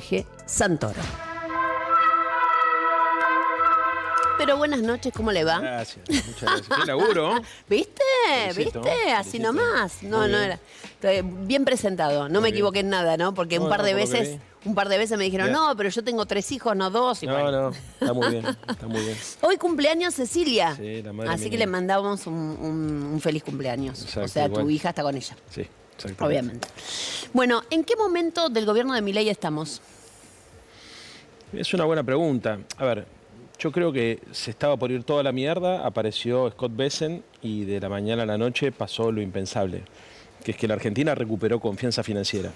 Jorge Santoro. Pero buenas noches, ¿cómo le va? Gracias, muchas gracias. Qué laburo. ¿Viste? Felicito, ¿Viste? Así felicito. nomás. No, Muy no bien. era. Bien presentado. No me bien. equivoqué en nada, ¿no? Porque No, un par de no, por lo que veces me dijeron, Ya. no, pero yo tengo 3 hijos, no 2. Y No, bueno. no, está muy bien, está muy bien. Hoy cumpleaños Cecilia. Sí, la madre Así mía. que le mandamos un feliz cumpleaños. Exacto, o sea, tu igual. hija está con ella. Sí, exactamente. Obviamente. Bueno, ¿en qué momento del gobierno de Milei estamos? Es una buena pregunta. A ver, yo creo que se estaba por ir toda la mierda, apareció Scott Bessent y de la mañana a la noche pasó lo impensable, que es que la Argentina recuperó confianza financiera.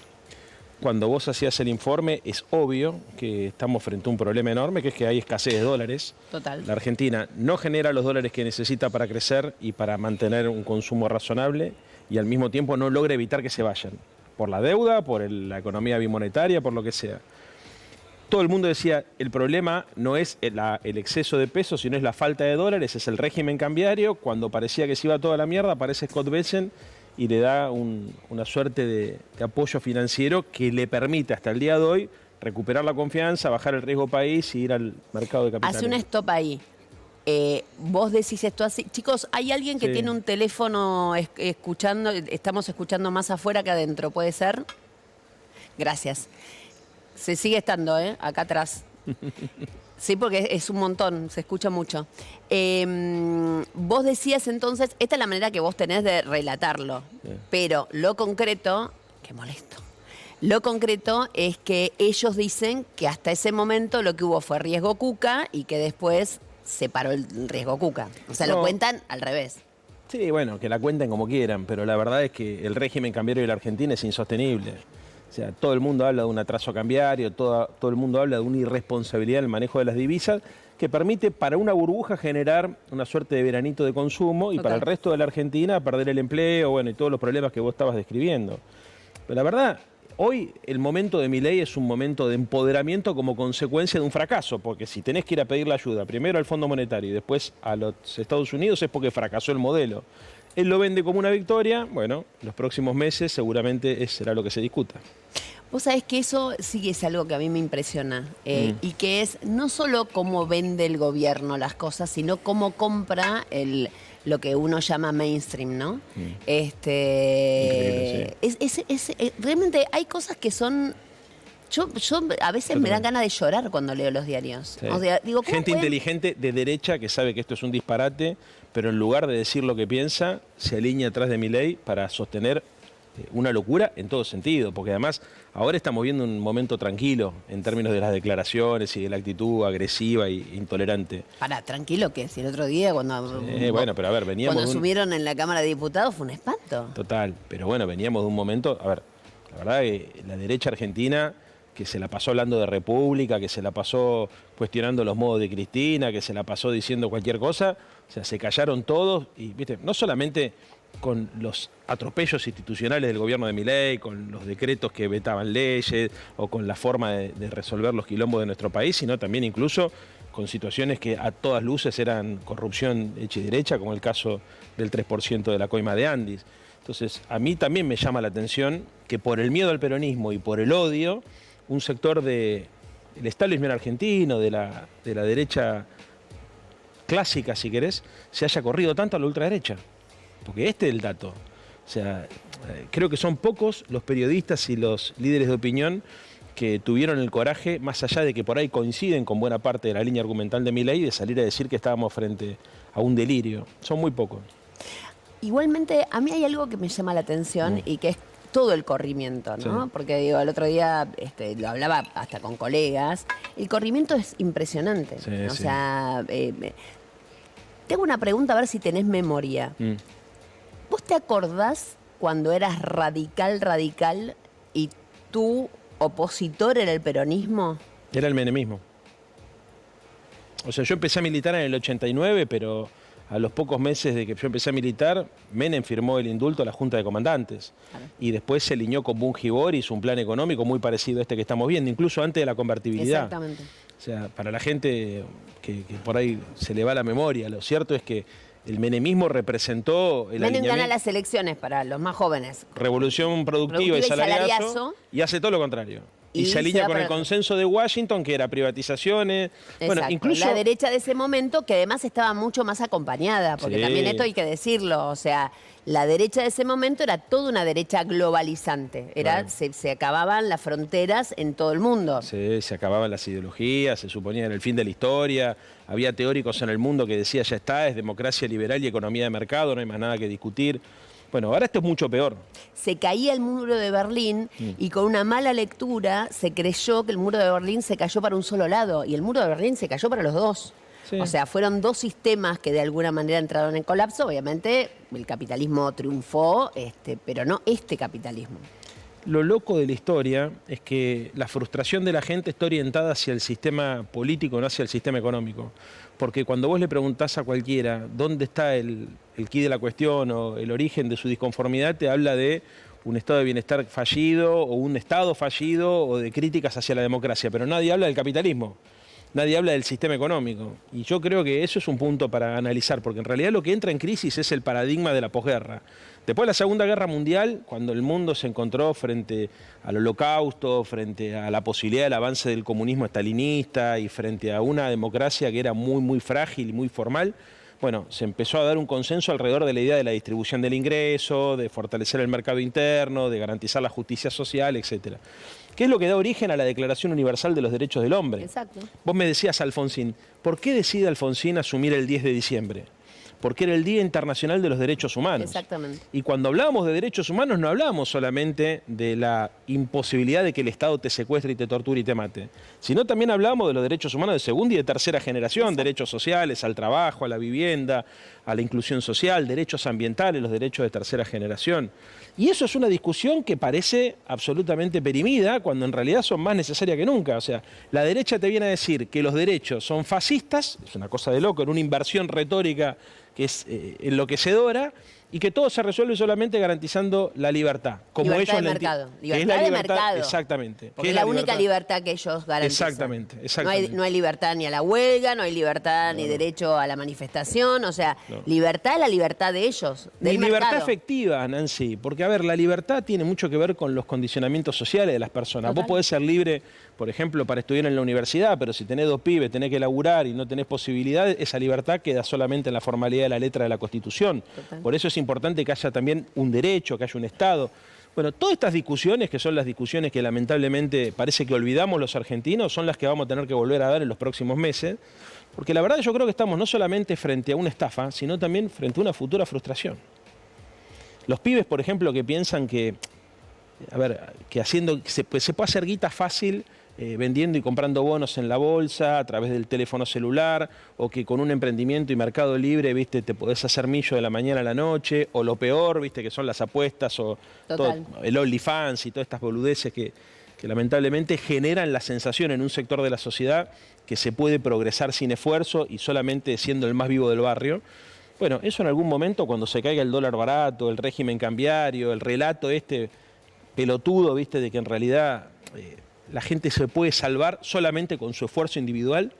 Cuando vos hacías el informe, es obvio que estamos frente a un problema enorme, que es que hay escasez de dólares. Total. La Argentina no genera los dólares que necesita para crecer y para mantener un consumo razonable y al mismo tiempo no logra evitar que se vayan. Por la deuda, por la economía bimonetaria, por lo que sea. Todo el mundo decía, el problema no es el exceso de pesos, sino es la falta de dólares, es el régimen cambiario. Cuando parecía que se iba toda la mierda, aparece Scott Bessent y le da una suerte de apoyo financiero que le permite hasta el día de hoy recuperar la confianza, bajar el riesgo país y ir al mercado de capitales. Hace un stop ahí. Vos decís esto así. Chicos, hay alguien que Sí. tiene un teléfono escuchando, estamos escuchando más afuera que adentro, ¿puede ser? Gracias. Se sigue estando, acá atrás. Sí, porque es un montón, se escucha mucho. Vos decías entonces, esta es la manera que vos tenés de relatarlo, Sí. pero lo concreto, qué molesto, lo concreto es que ellos dicen que hasta ese momento lo que hubo fue riesgo Cuca y que después se paró el riesgo Cuca. O sea, lo No. cuentan al revés. Sí, bueno, que la cuenten como quieran, pero la verdad es que el régimen cambiario de la Argentina es insostenible. O sea, todo el mundo habla de un atraso cambiario, todo el mundo habla de una irresponsabilidad en el manejo de las divisas que permite para una burbuja generar una suerte de veranito de consumo y Total. para el resto de la Argentina perder el empleo, bueno, y todos los problemas que vos estabas describiendo. Pero la verdad, hoy el momento de Milei es un momento de empoderamiento como consecuencia de un fracaso, porque si tenés que ir a pedir la ayuda primero al Fondo Monetario y después a los Estados Unidos es porque fracasó el modelo. Él lo vende como una victoria, bueno, los próximos meses seguramente será lo que se discuta. Vos sabés que eso sí es algo que a mí me impresiona y que es no solo cómo vende el gobierno las cosas, sino cómo compra lo que uno llama mainstream, ¿no? Increíble, Realmente hay cosas que son... Yo a veces me dan ganas de llorar cuando leo los diarios. Sí. O sea, digo, ¿cómo Gente pueden- inteligente de derecha que sabe que esto es un disparate, pero en lugar de decir lo que piensa, se alinea atrás de Milei para sostener una locura en todo sentido, porque además ahora estamos viendo un momento tranquilo en términos de las declaraciones y de la actitud agresiva e intolerante. Pará, tranquilo, que si el otro día cuando... Bueno, pero a ver, veníamos Cuando de un- subieron en la Cámara de Diputados fue un espanto. Total, pero bueno, veníamos de un momento, a ver, la verdad que la derecha argentina, que se la pasó hablando de república, que se la pasó cuestionando los modos de Cristina, que se la pasó diciendo cualquier cosa, o sea, se callaron todos y, viste, no solamente con los atropellos institucionales del gobierno de Milei, con los decretos que vetaban leyes o con la forma de resolver los quilombos de nuestro país, sino también incluso con situaciones que a todas luces eran corrupción hecha y derecha, como el caso del 3% de la coima de Andis. Entonces, a mí también me llama la atención que por el miedo al peronismo y por el odio, un sector del establishment argentino, de la derecha clásica, si querés, se haya corrido tanto a la ultraderecha. Porque este es el dato. O sea, creo que son pocos los periodistas y los líderes de opinión que tuvieron el coraje, más allá de que por ahí coinciden con buena parte de la línea argumental de Milei, de salir a decir que estábamos frente a un delirio. Son muy pocos. Igualmente, a mí hay algo que me llama la atención y que es todo el corrimiento, ¿no? Sí. Porque digo, el otro día lo hablaba hasta con colegas. El corrimiento es impresionante. Sí, O sí. sea, tengo una pregunta a ver si tenés memoria. ¿Vos te acordás cuando eras radical y tu opositor era el peronismo? Era el menemismo. O sea, yo empecé a militar en el 89, pero a los pocos meses de que yo empecé a militar, Menem firmó el indulto a la Junta de Comandantes. Claro. Y después se alineó con Bunge y hizo un plan económico muy parecido a este que estamos viendo, incluso antes de la convertibilidad. Exactamente. O sea, para la gente que por ahí se le va la memoria, lo cierto es que el menemismo representó el Menem gana alineamiento, las elecciones para los más jóvenes. revolución productiva y Productiva y salariazo, salariazo. y hace todo lo contrario. Y se alinea con el consenso de Washington, que era privatizaciones. Exacto. Bueno, incluso La derecha de ese momento, que además estaba mucho más acompañada, porque Sí. también esto hay que decirlo, o sea, la derecha de ese momento era toda una derecha globalizante, Claro. se acababan las fronteras en todo el mundo. se acababan las ideologías, se suponía en el fin de la historia. Había teóricos en el mundo que decían, ya está, es democracia liberal y economía de mercado, no hay más nada que discutir. Bueno, ahora esto es mucho peor. Se caía el muro de Berlín y con una mala lectura se creyó que el muro de Berlín se cayó para un solo lado y el muro de Berlín se cayó para los dos. Sí. O sea, fueron dos sistemas que de alguna manera entraron en colapso. Obviamente el capitalismo triunfó, pero no este capitalismo. Lo loco de la historia es que la frustración de la gente está orientada hacia el sistema político, no hacia el sistema económico. Porque cuando vos le preguntás a cualquiera dónde está el quid de la cuestión o el origen de su disconformidad, te habla de un estado de bienestar fallido o un estado fallido o de críticas hacia la democracia. Pero nadie habla del capitalismo, nadie habla del sistema económico. Y yo creo que eso es un punto para analizar, porque en realidad lo que entra en crisis es el paradigma de la posguerra. Después de la Segunda Guerra Mundial, cuando el mundo se encontró frente al Holocausto, frente a la posibilidad del avance del comunismo estalinista y frente a una democracia que era muy, muy frágil y muy formal, bueno, se empezó a dar un consenso alrededor de la idea de la distribución del ingreso, de fortalecer el mercado interno, de garantizar la justicia social, etc. ¿Qué es lo que da origen a la Declaración Universal de los Derechos del Hombre? Exacto. Vos me decías, Alfonsín, ¿por qué decide Alfonsín asumir el 10 de diciembre? Porque era el Día Internacional de los Derechos Humanos. Exactamente. Y cuando hablábamos de derechos humanos no hablábamos solamente de la imposibilidad de que el Estado te secuestre y te torture y te mate, sino también hablábamos de los derechos humanos de segunda y de tercera generación, Exacto. derechos sociales, al trabajo, a la vivienda, a la inclusión social, derechos ambientales, los derechos de tercera generación. Y eso es una discusión que parece absolutamente perimida, cuando en realidad son más necesarias que nunca. O sea, la derecha te viene a decir que los derechos son fascistas, es una cosa de loco, en una inversión retórica que es enloquecedora, y que todo se resuelve solamente garantizando la libertad. Como Libertad ellos de la mercado. que es la Libertad de libertad, mercado. exactamente. Porque es la única libertad que ellos garantizan. Exactamente, exactamente. No hay libertad ni a la huelga, no hay libertad ni derecho a la manifestación, o sea, libertad es la libertad de ellos, del Ni libertad mercado. efectiva, Nancy, porque a ver, la libertad tiene mucho que ver con los condicionamientos sociales de las personas. Total. Vos podés ser libre, por ejemplo, para estudiar en la universidad, pero si tenés 2 pibes, tenés que laburar y no tenés posibilidades, esa libertad queda solamente en la formalidad de la letra de la Constitución. Total. Por eso es importante que haya también un derecho, que haya un Estado. Bueno, todas estas discusiones, que son las discusiones que lamentablemente parece que olvidamos los argentinos, son las que vamos a tener que volver a dar en los próximos meses, porque la verdad yo creo que estamos no solamente frente a una estafa, sino también frente a una futura frustración. Los pibes, por ejemplo, que piensan que, a ver, que haciendo, se puede hacer guita fácil vendiendo y comprando bonos en la bolsa, a través del teléfono celular, o que con un emprendimiento y mercado libre, viste, te podés hacer millo de la mañana a la noche, o lo peor, viste, que son las apuestas, o todo, el OnlyFans y todas estas boludeces que lamentablemente generan la sensación en un sector de la sociedad que se puede progresar sin esfuerzo y solamente siendo el más vivo del barrio. Bueno, eso en algún momento, cuando se caiga el dólar barato, el régimen cambiario, el relato pelotudo, viste, de que en realidad la gente se puede salvar solamente con su esfuerzo individual,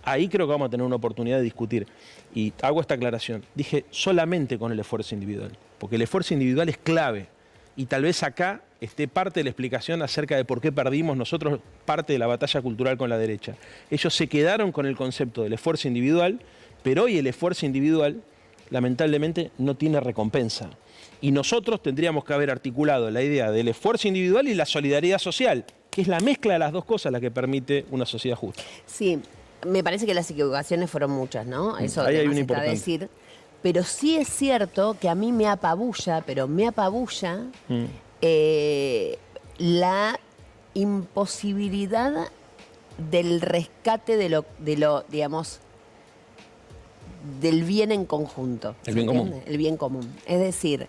ahí creo que vamos a tener una oportunidad de discutir. Y hago esta aclaración, dije solamente con el esfuerzo individual, porque el esfuerzo individual es clave. Y tal vez acá esté parte de la explicación acerca de por qué perdimos nosotros parte de la batalla cultural con la derecha. Ellos se quedaron con el concepto del esfuerzo individual, pero hoy el esfuerzo individual lamentablemente no tiene recompensa. Y nosotros tendríamos que haber articulado la idea del esfuerzo individual y la solidaridad social, que es la mezcla de las dos cosas la que permite una sociedad justa. Sí, me parece que las equivocaciones fueron muchas, ¿no? Eso ahí hay una está a importante. decir. Pero sí es cierto que a mí me apabulla, la imposibilidad del rescate de lo, digamos, del bien en conjunto. El bien común. El bien común. Es decir,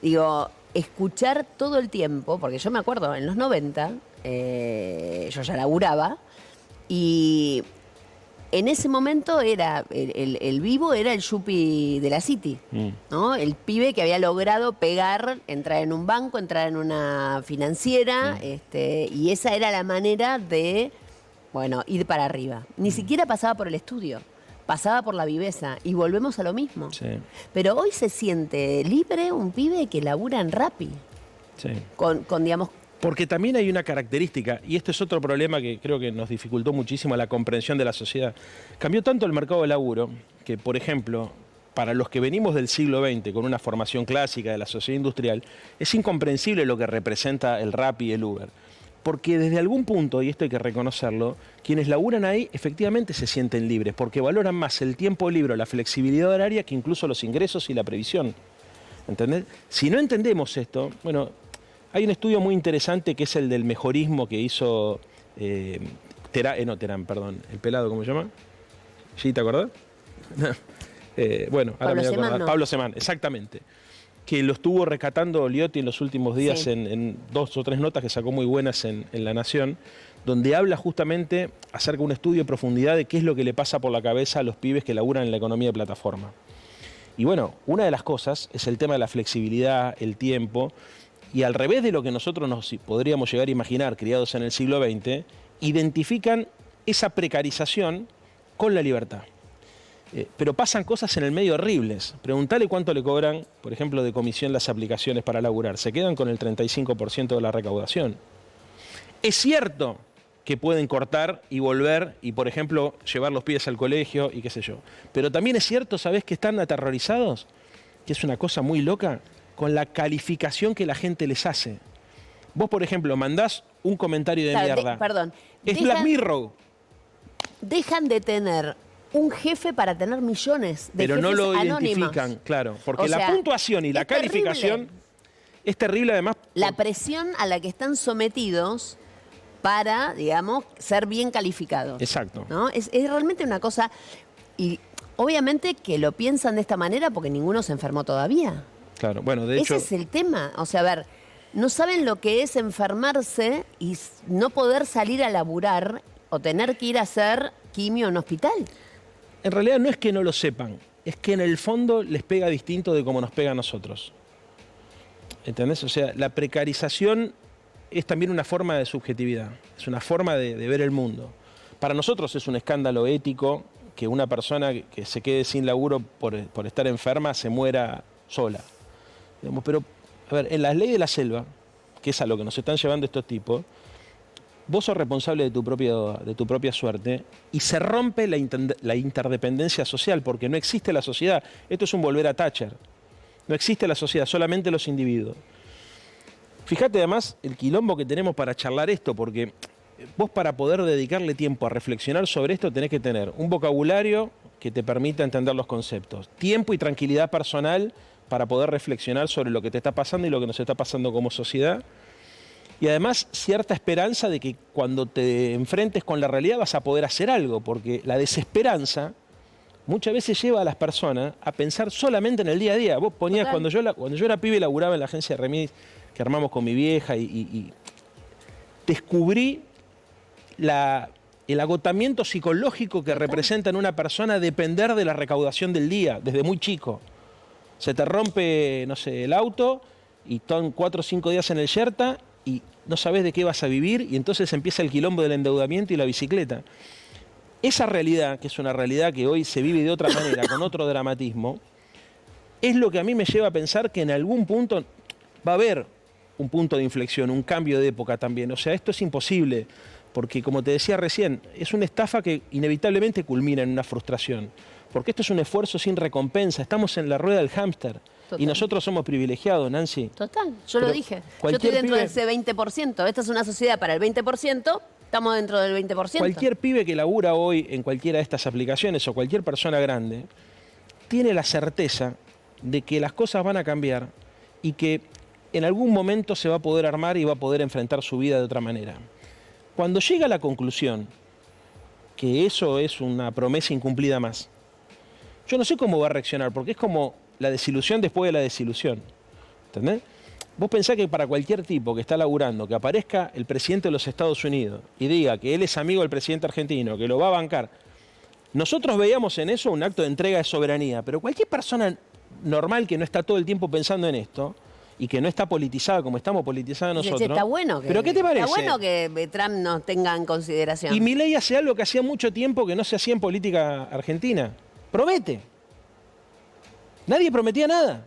digo, escuchar todo el tiempo, porque yo me acuerdo, en los 90, yo ya laburaba, y en ese momento era el vivo era el yuppie de la City, ¿no? El pibe que había logrado pegar, entrar en un banco, entrar en una financiera, y esa era la manera de, bueno, ir para arriba. Ni siquiera pasaba por el estudio, pasaba por la viveza, y volvemos a lo mismo. Sí. Pero hoy se siente libre un pibe que labura en Rappi, Sí. con digamos, Porque también hay una característica, y esto es otro problema que creo que nos dificultó muchísimo la comprensión de la sociedad. Cambió tanto el mercado de laburo que, por ejemplo, para los que venimos del siglo XX con una formación clásica de la sociedad industrial, es incomprensible lo que representa el Rappi y el Uber. Porque desde algún punto, y esto hay que reconocerlo, quienes laburan ahí efectivamente se sienten libres, porque valoran más el tiempo libre, la flexibilidad horaria, que incluso los ingresos y la previsión. ¿Entendés? Si no entendemos esto, bueno, hay un estudio muy interesante que es el del mejorismo que hizo Terán, perdón, el pelado, ¿cómo se llama? ¿Sí, te acordás? Bueno, ahora me voy a acordar. Pablo Semán, exactamente. Que lo estuvo rescatando Liotti en los últimos días, sí, en 2 o 3 notas que sacó muy buenas en La Nación, donde habla justamente acerca de un estudio de profundidad de qué es lo que le pasa por la cabeza a los pibes que laburan en la economía de plataforma. Y bueno, una de las cosas es el tema de la flexibilidad, el tiempo, y al revés de lo que nosotros nos podríamos llegar a imaginar, criados en el siglo XX, identifican esa precarización con la libertad. Pero pasan cosas en el medio horribles. Preguntale cuánto le cobran, por ejemplo, de comisión las aplicaciones para laburar. Se quedan con el 35% de la recaudación. Es cierto que pueden cortar y volver y, por ejemplo, llevar los pibes al colegio y qué sé yo. Pero también es cierto, ¿sabés que están aterrorizados? Que es una cosa muy loca, con la calificación que la gente les hace. Vos, por ejemplo, mandás un comentario de mierda. Perdón. Es Black Mirror. Dejan de tener un jefe para tener millones de jefes anónimos. Pero no lo identifican, claro. Porque la puntuación y la calificación es terrible, además. La presión a la que están sometidos para, digamos, ser bien calificados. Exacto. ¿No? Es realmente una cosa. Y obviamente que lo piensan de esta manera porque ninguno se enfermó todavía. Claro, bueno, de hecho. Ese es el tema. O sea, a ver, no saben lo que es enfermarse y no poder salir a laburar o tener que ir a hacer quimio en hospital. En realidad no es que no lo sepan, es que en el fondo les pega distinto de cómo nos pega a nosotros. ¿Entendés? O sea, la precarización es también una forma de subjetividad, es una forma de ver el mundo. Para nosotros es un escándalo ético que una persona que se quede sin laburo por estar enferma se muera sola. Digamos, pero, a ver, en la ley de la selva, que es a lo que nos están llevando estos tipos, vos sos responsable de tu propia suerte y se rompe la interdependencia social porque no existe la sociedad. Esto es un volver a Thatcher. No existe la sociedad, solamente los individuos. Fíjate además el quilombo que tenemos para charlar esto, porque vos para poder dedicarle tiempo a reflexionar sobre esto tenés que tener un vocabulario que te permita entender los conceptos, tiempo y tranquilidad personal para poder reflexionar sobre lo que te está pasando y lo que nos está pasando como sociedad. Y además cierta esperanza de que cuando te enfrentes con la realidad vas a poder hacer algo, porque la desesperanza muchas veces lleva a las personas a pensar solamente en el día a día. Vos ponías, cuando yo era pibe, laburaba en la agencia de remis que armamos con mi vieja y descubrí el agotamiento psicológico que representa en una persona depender de la recaudación del día, desde muy chico. Se te rompe, no sé, el auto y están 4 o 5 días en el yerta y no sabes de qué vas a vivir y entonces empieza el quilombo del endeudamiento y la bicicleta. Esa realidad, que es una realidad que hoy se vive de otra manera, con otro dramatismo, es lo que a mí me lleva a pensar que en algún punto va a haber un punto de inflexión, un cambio de época también. O sea, esto es imposible, porque como te decía recién, es una estafa que inevitablemente culmina en una frustración. Porque esto es un esfuerzo sin recompensa, estamos en la rueda del hámster. Total. Y nosotros somos privilegiados, Nancy. Total, yo lo dije. Yo estoy dentro de ese 20%. Esta es una sociedad para el 20%, estamos dentro del 20%. Cualquier pibe que labura hoy en cualquiera de estas aplicaciones o cualquier persona grande tiene la certeza de que las cosas van a cambiar y que en algún momento se va a poder armar y va a poder enfrentar su vida de otra manera. Cuando llega a la conclusión que eso es una promesa incumplida más, yo no sé cómo va a reaccionar, porque es como la desilusión después de la desilusión. ¿Entendés? Vos pensás que para cualquier tipo que está laburando, que aparezca el presidente de los Estados Unidos y diga que él es amigo del presidente argentino, que lo va a bancar, nosotros veíamos en eso un acto de entrega de soberanía, pero cualquier persona normal que no está todo el tiempo pensando en esto y que no está politizada como estamos politizados nosotros. Está bueno ¿Pero qué te parece? Está bueno que Trump nos tenga en consideración. Y Milei hace algo que hacía mucho tiempo que no se hacía en política argentina. Promete. Nadie prometía nada.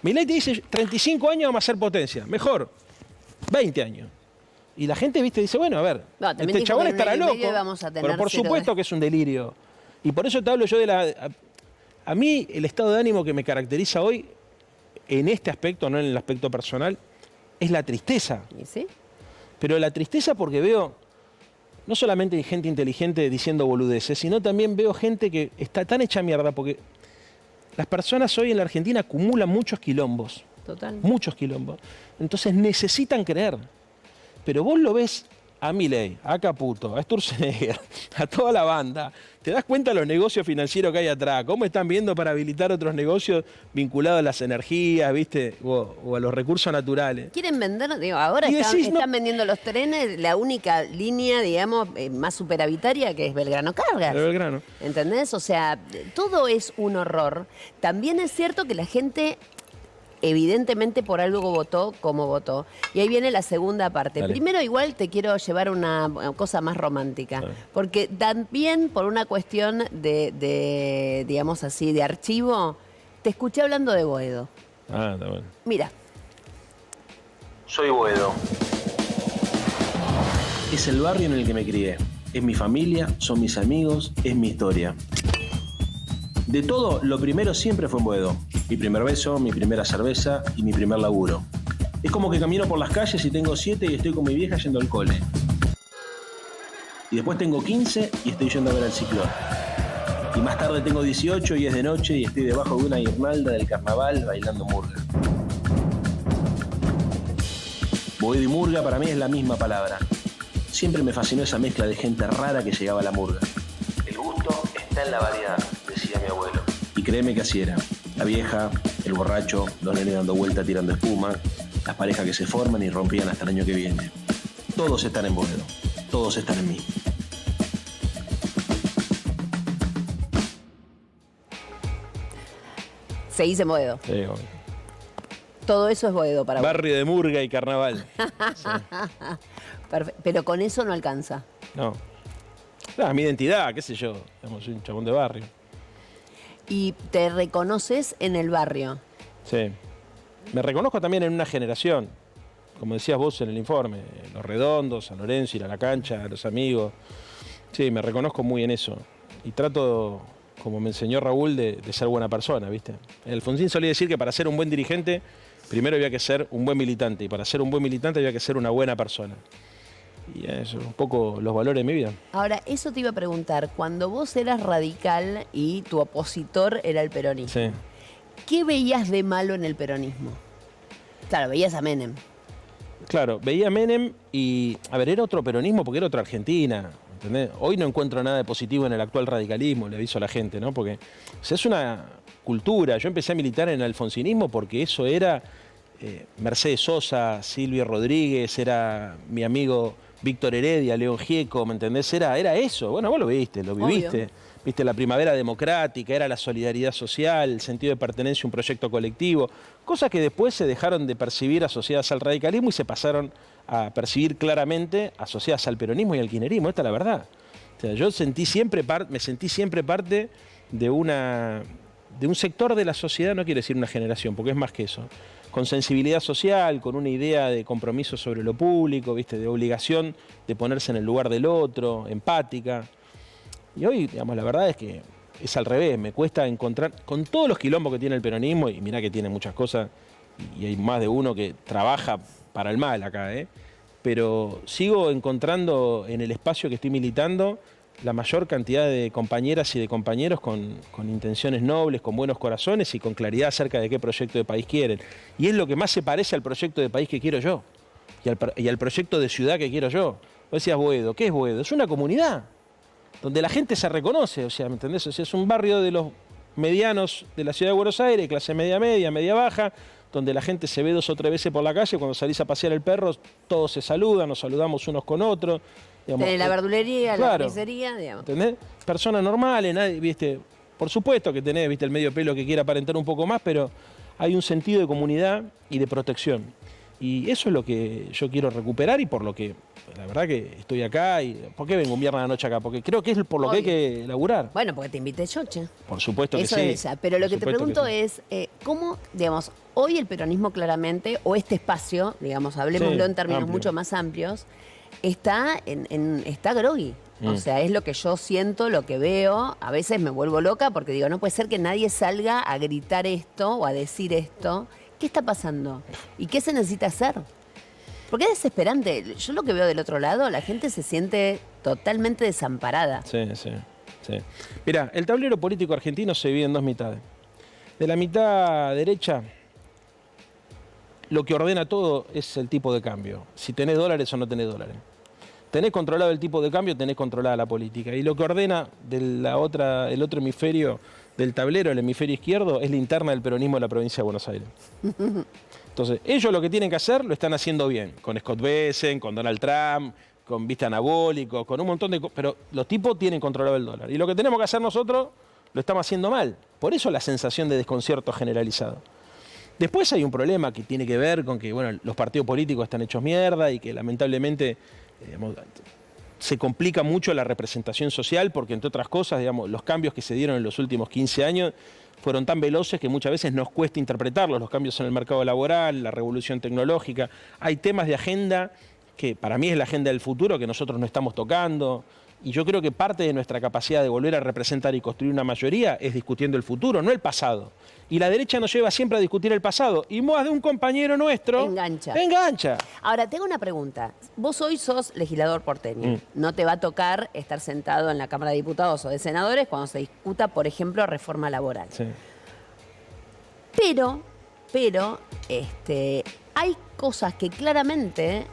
Milei te dice, 35 años vamos a ser potencia. Mejor. 20 años. Y la gente, viste, dice, bueno, a ver, No, también este dijo chabón que en un estará año y loco. medio íbamos a tener Pero por cero supuesto que es un delirio. Y por eso te hablo yo de a mí, el estado de ánimo que me caracteriza hoy, en este aspecto, no en el aspecto personal, es la tristeza. ¿Y sí? Pero la tristeza porque veo, no solamente gente inteligente diciendo boludeces, sino también veo gente que está tan hecha mierda, porque las personas hoy en la Argentina acumulan muchos quilombos. Total. Muchos quilombos. Entonces necesitan creer. Pero vos lo ves a Milei, a Caputo, a Sturzenegger, a toda la banda. Te das cuenta de los negocios financieros que hay atrás, cómo están viendo para habilitar otros negocios vinculados a las energías, ¿viste? O a los recursos naturales. Quieren vender, digo, ahora Y decís, están no- vendiendo los trenes, la única línea, digamos, más superavitaria que es Belgrano Cargas. De Belgrano. ¿Entendés? O sea, todo es un horror. También es cierto que la gente evidentemente por algo votó como votó. Y ahí viene la segunda parte. Dale. Primero igual te quiero llevar una cosa más romántica. Dale. Porque también por una cuestión de, digamos así, de archivo, te escuché hablando de Boedo. Ah, está bueno. Mira, Soy Boedo. Es el barrio en el que me crié. Es mi familia, son mis amigos, es mi historia. De todo, lo primero siempre fue en Boedo. Mi primer beso, mi primera cerveza y mi primer laburo. Es como que camino por las calles y tengo 7 y estoy con mi vieja yendo al cole. Y después tengo 15 y estoy yendo a ver al ciclón. Y más tarde tengo 18 y es de noche y estoy debajo de una guirnalda del carnaval bailando murga. Boedo y murga para mí es la misma palabra. Siempre me fascinó esa mezcla de gente rara que llegaba a la murga. El gusto está en la variedad, decía mi abuelo. Y créeme que así era. La vieja, el borracho, los nenes dando vuelta tirando espuma, las parejas que se forman y rompían hasta el año que viene. Todos están en Boedo, todos están en mí. se dice Boedo. Sí, obvio. Todo eso es Boedo para vos. Barrio de murga y carnaval. Pero con eso no alcanza. No. Ah, mi identidad, qué sé yo. Soy un chabón de barrio. Y te reconoces en el barrio. Sí. Me reconozco también en una generación, como decías vos en el informe, Los Redondos, San Lorenzo, ir a la cancha, los amigos. Sí, me reconozco muy en eso. Y trato, como me enseñó Raúl, de ser buena persona, ¿viste? Alfonsín solía decir que para ser un buen dirigente, primero había que ser un buen militante. Y para ser un buen militante había que ser una buena persona. Y eso, un poco los valores de mi vida. Ahora, eso te iba a preguntar. Cuando vos eras radical y tu opositor era el peronismo, Sí. ¿qué veías de malo en el peronismo? Claro, veías a Menem. Claro, veía a Menem y, a ver, era otro peronismo porque era otra Argentina, ¿entendés? Hoy no encuentro nada de positivo en el actual radicalismo, le aviso a la gente, ¿no? Porque o sea, es una cultura. Yo empecé a militar en el alfonsinismo porque eso era Mercedes Sosa, Silvio Rodríguez, era mi amigo Víctor Heredia, León Gieco, ¿me entendés? Era eso. Bueno, vos lo viste, lo viviste. Obvio. Viste, la primavera democrática, era la solidaridad social, el sentido de pertenencia a un proyecto colectivo, cosas que después se dejaron de percibir asociadas al radicalismo y se pasaron a percibir claramente asociadas al peronismo y al kirchnerismo, esta es la verdad. O sea, yo me sentí siempre parte de un sector de la sociedad, no quiero decir una generación, porque es más que eso, con sensibilidad social, con una idea de compromiso sobre lo público, ¿viste? De obligación de ponerse en el lugar del otro, empática. Y hoy, digamos, la verdad es que es al revés, me cuesta encontrar, con todos los quilombos que tiene el peronismo, y mirá que tiene muchas cosas, y hay más de uno que trabaja para el mal acá, pero sigo encontrando en el espacio que estoy militando la mayor cantidad de compañeras y de compañeros con intenciones nobles, con buenos corazones y con claridad acerca de qué proyecto de país quieren. Y es lo que más se parece al proyecto de país que quiero yo, y al proyecto de ciudad que quiero yo. Vos decías Boedo, ¿qué es Boedo? Es una comunidad donde la gente se reconoce, o sea, ¿me entendés? O sea, es un barrio de los medianos de la ciudad de Buenos Aires, clase media, media baja, donde la gente se ve 2 o 3 veces por la calle, cuando salís a pasear el perro, todos se saludan, nos saludamos unos con otros. Digamos, Tenés la verdulería, claro, la pizzería, digamos. ¿entendés? Personas normales, nadie, ¿viste? Por supuesto que tenés, ¿viste? El medio pelo que quiera aparentar un poco más, pero hay un sentido de comunidad y de protección. Y eso es lo que yo quiero recuperar y por lo que, la verdad que estoy acá. Y ¿por qué vengo un viernes a la noche acá? Porque creo que es por lo que hay que laburar. Bueno, porque te invité yo, che. Por supuesto que Eso sí. es esa. Pero lo que te pregunto es, ¿cómo, digamos, hoy el peronismo claramente, o este espacio, digamos, hablemoslo en términos mucho más amplios, está está groggy? O sea, es lo que yo siento, lo que veo. A veces me vuelvo loca porque digo, no puede ser que nadie salga a gritar esto o a decir esto. ¿Qué está pasando? ¿Y qué se necesita hacer? Porque es desesperante. Yo lo que veo del otro lado, la gente se siente totalmente desamparada. Sí. Mirá, el tablero político argentino se divide en dos mitades. De la mitad derecha, lo que ordena todo es el tipo de cambio. Si tenés dólares o no tenés dólares. Tenés controlado el tipo de cambio, tenés controlada la política. Y lo que ordena el otro hemisferio del tablero, el hemisferio izquierdo, es la interna del peronismo de la provincia de Buenos Aires. Entonces, ellos lo que tienen que hacer lo están haciendo bien. Con Scott Bessent, con Donald Trump, con vista anabólico, con un montón de cosas. Pero los tipos tienen controlado el dólar. Y lo que tenemos que hacer nosotros lo estamos haciendo mal. Por eso la sensación de desconcierto generalizado. Después hay un problema que tiene que ver con que bueno, los partidos políticos están hechos mierda y que lamentablemente se complica mucho la representación social porque, entre otras cosas, digamos, los cambios que se dieron en los últimos 15 años fueron tan veloces que muchas veces nos cuesta interpretarlos. Los cambios en el mercado laboral, la revolución tecnológica. Hay temas de agenda que para mí es la agenda del futuro que nosotros no estamos tocando. Y yo creo que parte de nuestra capacidad de volver a representar y construir una mayoría es discutiendo el futuro, no el pasado. Y la derecha nos lleva siempre a discutir el pasado. Y más de un compañero nuestro... Engancha. Ahora, tengo una pregunta. Vos hoy sos legislador porteño. No te va a tocar estar sentado en la Cámara de Diputados o de Senadores cuando se discuta, por ejemplo, reforma laboral. Sí. Pero, hay cosas que claramente,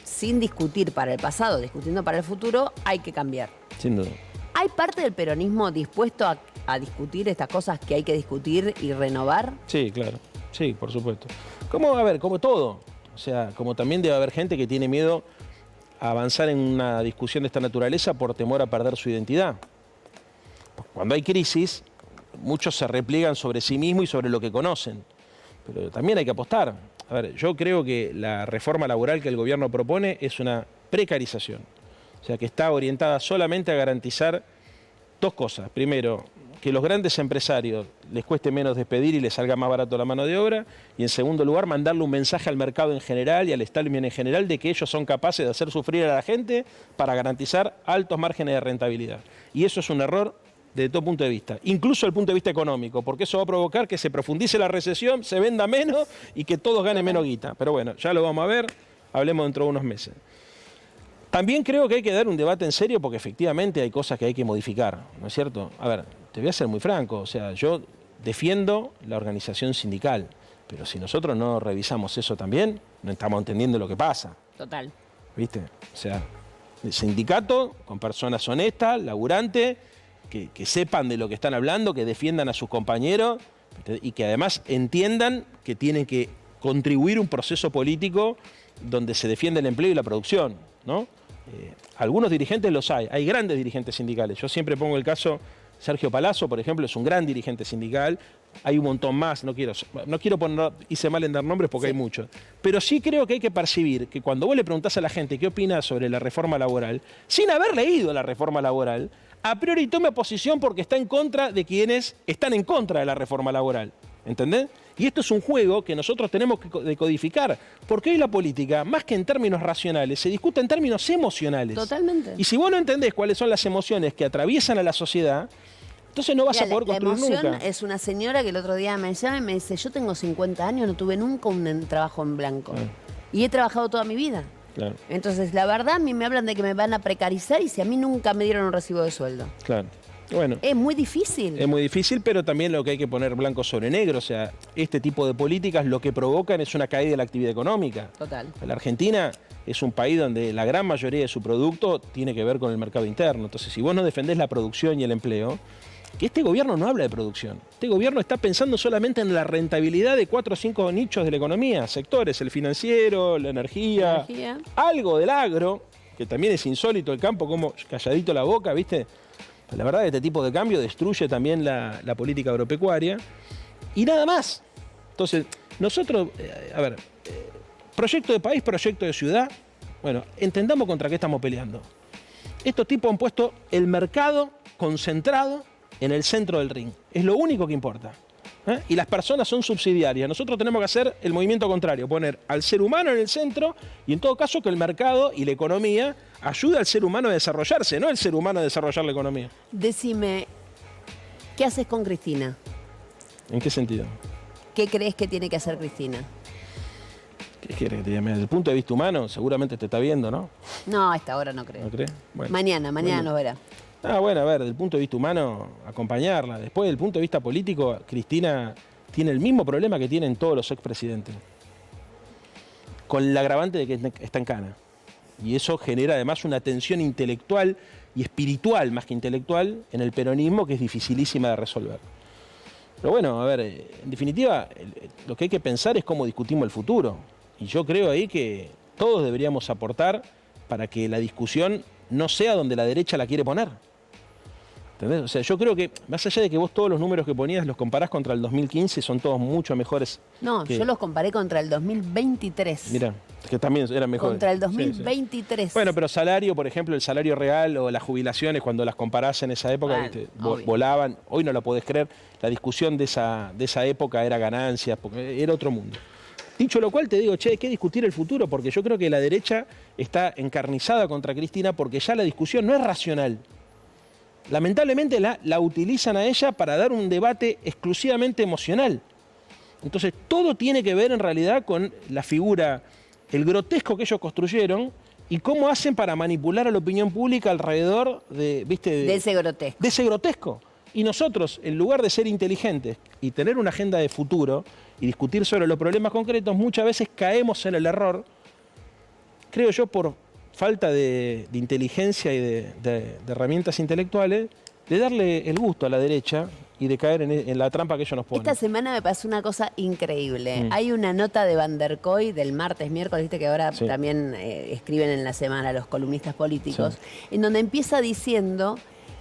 sin discutir para el pasado, discutiendo para el futuro, hay que cambiar. Sin duda. ¿Hay parte del peronismo dispuesto a discutir estas cosas que hay que discutir y renovar? Sí, claro. Sí, por supuesto. Como todo. O sea, como también debe haber gente que tiene miedo a avanzar en una discusión de esta naturaleza por temor a perder su identidad. Cuando hay crisis, muchos se repliegan sobre sí mismos y sobre lo que conocen. Pero también hay que apostar. A ver, yo creo que la reforma laboral que el gobierno propone es una precarización. O sea, que está orientada solamente a garantizar dos cosas. Primero, que los grandes empresarios les cueste menos despedir y les salga más barato la mano de obra. Y en segundo lugar, mandarle un mensaje al mercado en general y al establishment en general de que ellos son capaces de hacer sufrir a la gente para garantizar altos márgenes de rentabilidad. Y eso es un error desde todo punto de vista, incluso desde el punto de vista económico, porque eso va a provocar que se profundice la recesión, se venda menos y que todos ganen menos guita. Pero bueno, ya lo vamos a ver, hablemos dentro de unos meses. También creo que hay que dar un debate en serio porque efectivamente hay cosas que hay que modificar, ¿no es cierto? A ver, te voy a ser muy franco, o sea, yo defiendo la organización sindical, pero si nosotros no revisamos eso también, no estamos entendiendo lo que pasa. Total. ¿Viste? O sea, el sindicato con personas honestas, laburantes, que sepan de lo que están hablando, que defiendan a sus compañeros y que además entiendan que tienen que contribuir a un proceso político donde se defiende el empleo y la producción, ¿no? Algunos dirigentes los hay grandes dirigentes sindicales. Yo siempre pongo el caso, Sergio Palazzo, por ejemplo, es un gran dirigente sindical. Hay un montón más, no quiero poner, hice mal en dar nombres porque hay muchos. Pero sí creo que hay que percibir que cuando vos le preguntás a la gente qué opina sobre la reforma laboral, sin haber leído la reforma laboral, a priori tome posición porque está en contra de quienes están en contra de la reforma laboral. ¿Entendés? Y esto es un juego que nosotros tenemos que decodificar, porque hoy la política, más que en términos racionales, se discute en términos emocionales. Totalmente. Y si vos no entendés cuáles son las emociones que atraviesan a la sociedad, entonces no vas a poder construir nunca. La emoción es una señora que el otro día me llama y me dice, yo tengo 50 años, no tuve nunca un trabajo en blanco. Y he trabajado toda mi vida. Claro. Entonces, la verdad, a mí me hablan de que me van a precarizar y si a mí nunca me dieron un recibo de sueldo. Claro. Bueno, es muy difícil. Es muy difícil, pero también lo que hay que poner blanco sobre negro. O sea, este tipo de políticas lo que provocan es una caída de la actividad económica. Total. La Argentina es un país donde la gran mayoría de su producto tiene que ver con el mercado interno. Entonces, si vos no defendés la producción y el empleo, que este gobierno no habla de producción. Este gobierno está pensando solamente en la rentabilidad de 4 o 5 nichos de la economía, sectores, el financiero, la energía, algo del agro, que también es insólito el campo, como calladito la boca, ¿viste? La verdad que este tipo de cambio destruye también la política agropecuaria y nada más. Entonces, nosotros, proyecto de país, proyecto de ciudad. Bueno, entendamos contra qué estamos peleando. Estos tipos han puesto el mercado concentrado en el centro del ring. Es lo único que importa. Y las personas son subsidiarias. Nosotros tenemos que hacer el movimiento contrario, poner al ser humano en el centro y en todo caso que el mercado y la economía ayude al ser humano a desarrollarse, no el ser humano a desarrollar la economía. Decime, ¿qué haces con Cristina? ¿En qué sentido? ¿Qué crees que tiene que hacer Cristina? ¿Qué quieres que te llame? Desde el punto de vista humano, seguramente te está viendo, ¿no? No, a esta hora no creo. ¿No crees? Bueno. Mañana nos verá. Bueno, a ver, desde el punto de vista humano, acompañarla. Después, desde el punto de vista político, Cristina tiene el mismo problema que tienen todos los expresidentes. Con el agravante de que está en cana. Y eso genera además una tensión intelectual y espiritual, más que intelectual, en el peronismo que es dificilísima de resolver. Pero bueno, a ver, en definitiva, lo que hay que pensar es cómo discutimos el futuro. Y yo creo ahí que todos deberíamos aportar para que la discusión no sea donde la derecha la quiere poner. ¿Entendés? O sea, yo creo que, más allá de que vos todos los números que ponías los comparás contra el 2015, son todos mucho mejores. No, yo los comparé contra el 2023. Mira, que también eran mejores. Contra el 2023. Sí. Bueno, pero salario, por ejemplo, el salario real o las jubilaciones, cuando las comparás en esa época, ¿viste? Volaban. Hoy no lo podés creer. La discusión de esa época era ganancias, porque era otro mundo. Dicho lo cual, te digo, hay que discutir el futuro, porque yo creo que la derecha está encarnizada contra Cristina porque ya la discusión no es racional. Lamentablemente la utilizan a ella para dar un debate exclusivamente emocional. Entonces todo tiene que ver en realidad con la figura, el grotesco que ellos construyeron y cómo hacen para manipular a la opinión pública alrededor de ese grotesco. De ese grotesco. Y nosotros, en lugar de ser inteligentes y tener una agenda de futuro y discutir sobre los problemas concretos, muchas veces caemos en el error, creo yo, por falta de inteligencia y de herramientas intelectuales, de darle el gusto a la derecha y de caer en la trampa que ellos nos ponen. Esta semana me pasó una cosa increíble. Hay una nota de Van der Kooi del martes, miércoles, viste que ahora también escriben en la semana los columnistas políticos, en donde empieza diciendo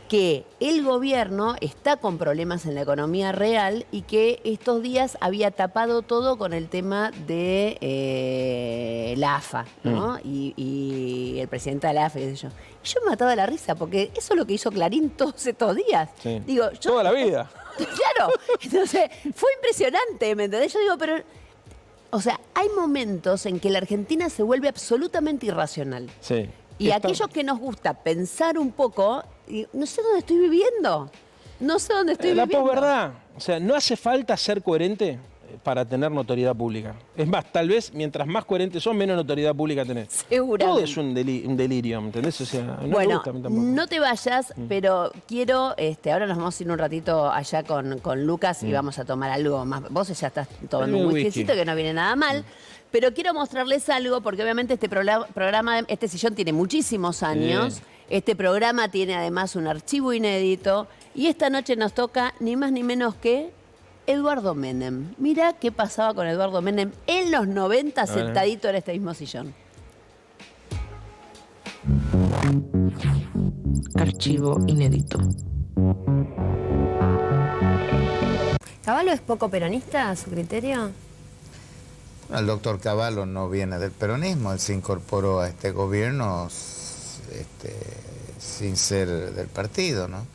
que el gobierno está con problemas en la economía real y que estos días había tapado todo con el tema de la AFA, ¿no? Y el presidente de la AFA, qué sé yo. Y yo me mataba de la risa, porque eso es lo que hizo Clarín todos estos días. Sí. Digo, toda la vida. Claro, entonces fue impresionante, ¿me entendés? Yo digo, pero... O sea, hay momentos en que la Argentina se vuelve absolutamente irracional. Sí. Y aquellos que nos gusta pensar un poco, no sé dónde estoy viviendo. No sé dónde estoy viviendo. La posverdad. O sea, no hace falta ser coherente para tener notoriedad pública. Es más, tal vez mientras más coherentes son, menos notoriedad pública tenés. Seguramente. Todo es un delirio, ¿entendés? O sea, no bueno, me gusta a mí tampoco. No te vayas, pero quiero, ahora nos vamos a ir un ratito allá con Lucas y vamos a tomar algo más. Vos ya estás tomando un whiskycito que no viene nada mal. Pero quiero mostrarles algo, porque obviamente este programa, este sillón tiene muchísimos años. Este programa tiene además un archivo inédito. Y esta noche nos toca ni más ni menos que Eduardo Menem. Mira qué pasaba con Eduardo Menem en los 90 sentadito en este mismo sillón. Archivo inédito. ¿Caballo es poco peronista a su criterio? El doctor Cavallo no viene del peronismo, él se incorporó a este gobierno sin ser del partido, ¿no?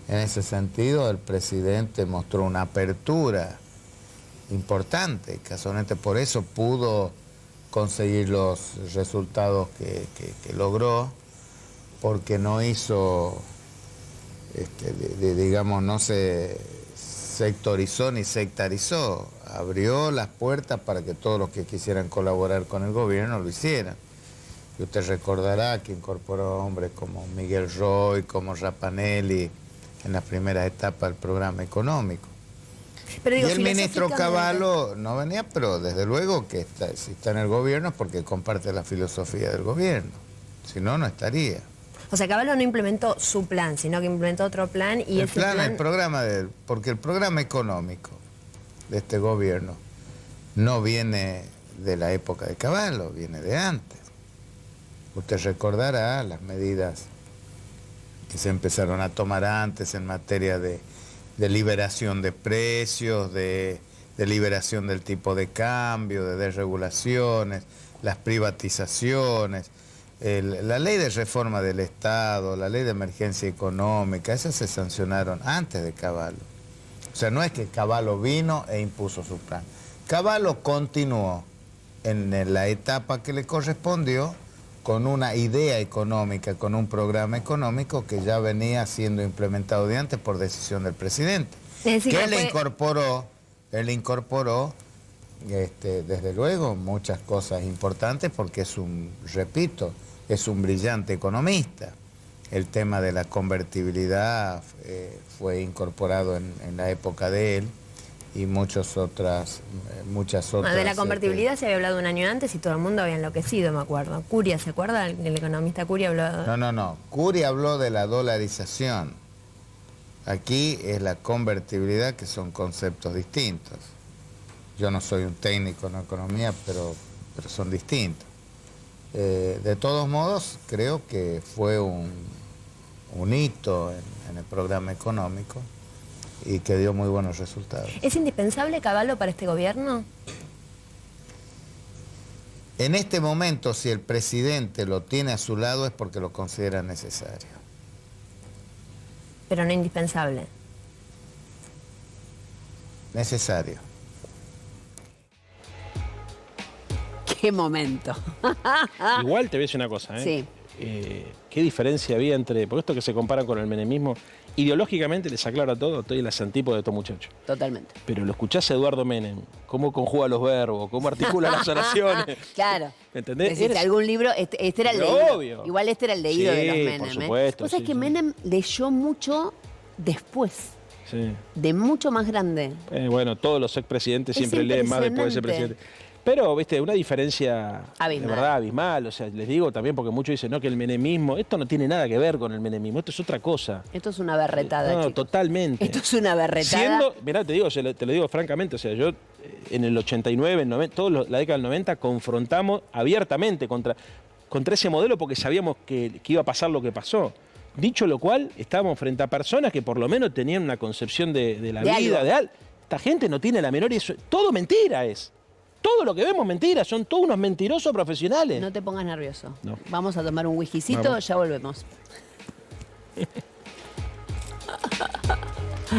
En ese sentido, el presidente mostró una apertura importante, casualmente por eso pudo conseguir los resultados que logró, porque no hizo, digamos, no se sectorizó ni sectarizó, abrió las puertas para que todos los que quisieran colaborar con el gobierno lo hicieran. Y usted recordará que incorporó hombres como Miguel Roy, como Rapanelli, en las primeras etapas del programa económico. Pero digo, y el ministro Cavallo no venía, pero desde luego que si está en el gobierno es porque comparte la filosofía del gobierno, si no, no estaría. O sea, Cavallo no implementó su plan, sino que implementó otro plan y el programa de él, porque el programa económico de este gobierno no viene de la época de Cavallo, viene de antes. Usted recordará las medidas que se empezaron a tomar antes en materia de liberación de precios, de de liberación del tipo de cambio, de desregulaciones, las privatizaciones, la ley de reforma del Estado, la ley de emergencia económica, esas se sancionaron antes de Cavallo. O sea, no es que Cavallo vino e impuso su plan. Cavallo continuó en la etapa que le correspondió con una idea económica, con un programa económico que ya venía siendo implementado de antes por decisión del presidente. Es decir, Que que él le incorporó, desde luego, muchas cosas importantes porque repito, es un brillante economista. El tema de la convertibilidad fue incorporado en la época de él y muchas otras. De la convertibilidad se había hablado un año antes y todo el mundo había enloquecido, me acuerdo. Curia, ¿se acuerda? El economista Curia habló... No. Curia habló de la dolarización. Aquí es la convertibilidad, que son conceptos distintos. Yo no soy un técnico en economía, pero son distintos. De todos modos, creo que fue un hito en el programa económico y que dio muy buenos resultados. ¿Es indispensable Cavallo para este gobierno? En este momento, si el presidente lo tiene a su lado es porque lo considera necesario. Pero no indispensable. Necesario. Qué momento. Igual te ves una cosa, ¿eh? Sí. ¿Qué diferencia había entre, por esto que se comparan con el menemismo? Ideológicamente les aclaro todo, estoy en las antípodas de estos muchachos. Totalmente. Pero lo escuchás a Eduardo Menem, cómo conjuga los verbos, cómo articula las oraciones. Claro. ¿Me entendés? Necesita algún libro, este era el Pero leído. obvio. Igual este era el leído Sí, de los por Menem. supuesto, Vos sabés sí, que sí. Menem leyó mucho después, Sí. de mucho más grande. Bueno, todos los expresidentes Es siempre leen más después de ser impresionante. presidente. Pero, viste, una diferencia Abismal. de verdad abismal. O sea, les digo también porque muchos dicen, no, que el menemismo, esto no tiene nada que ver con el menemismo, esto es otra cosa. Esto es una berretada, No, chicos. totalmente. Esto es una berretada. Siendo, mirá, te lo digo francamente, o sea, yo en el 89, el 90, la década del 90 confrontamos abiertamente contra ese modelo porque sabíamos que iba a pasar lo que pasó. Dicho lo cual, estábamos frente a personas que por lo menos tenían una concepción de la De vida, algo. de algo. Esta gente no tiene la menor... Todo mentira es. Todo lo que vemos mentira, son todos unos mentirosos profesionales. No te pongas nervioso. No. Vamos a tomar un whiskycito, Vamos. ya volvemos.